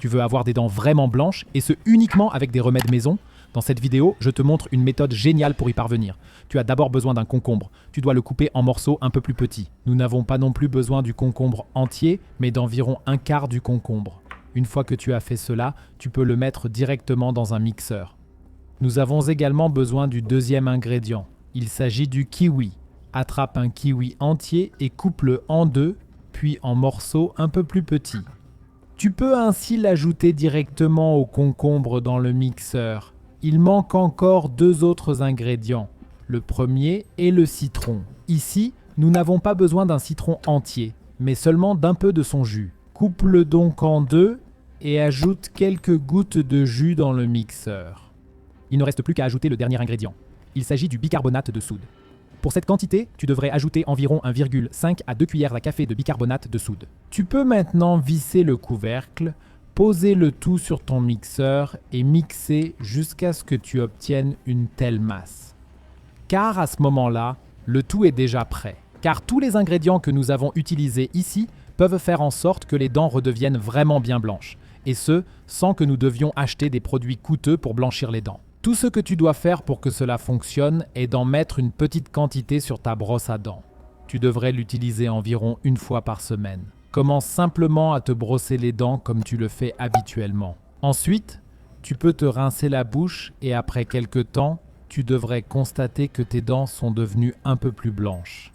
Tu veux avoir des dents vraiment blanches et ce uniquement avec des remèdes maison? Dans cette vidéo, je te montre une méthode géniale pour y parvenir. Tu as d'abord besoin d'un concombre. Tu dois le couper en morceaux un peu plus petits. Nous n'avons pas non plus besoin du concombre entier, mais d'environ un quart du concombre. Une fois que tu as fait cela, tu peux le mettre directement dans un mixeur. Nous avons également besoin du deuxième ingrédient. Il s'agit du kiwi. Attrape un kiwi entier et coupe-le en deux, puis en morceaux un peu plus petits. Tu peux ainsi l'ajouter directement au concombre dans le mixeur. Il manque encore deux autres ingrédients. Le premier est le citron. Ici, nous n'avons pas besoin d'un citron entier, mais seulement d'un peu de son jus. Coupe-le donc en deux et ajoute quelques gouttes de jus dans le mixeur. Il ne reste plus qu'à ajouter le dernier ingrédient. Il s'agit du bicarbonate de soude. Pour cette quantité, tu devrais ajouter environ 1,5 à 2 cuillères à café de bicarbonate de soude. Tu peux maintenant visser le couvercle, poser le tout sur ton mixeur et mixer jusqu'à ce que tu obtiennes une telle masse. Car à ce moment-là, le tout est déjà prêt. Car tous les ingrédients que nous avons utilisés ici peuvent faire en sorte que les dents redeviennent vraiment bien blanches. Et ce, sans que nous devions acheter des produits coûteux pour blanchir les dents. Tout ce que tu dois faire pour que cela fonctionne est d'en mettre une petite quantité sur ta brosse à dents. Tu devrais l'utiliser environ une fois par semaine. Commence simplement à te brosser les dents comme tu le fais habituellement. Ensuite, tu peux te rincer la bouche et après quelques temps, tu devrais constater que tes dents sont devenues un peu plus blanches.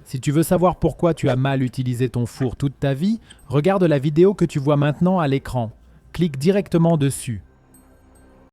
Si tu veux savoir pourquoi tu as mal utilisé ton four toute ta vie, regarde la vidéo que tu vois maintenant à l'écran. Clique directement dessus.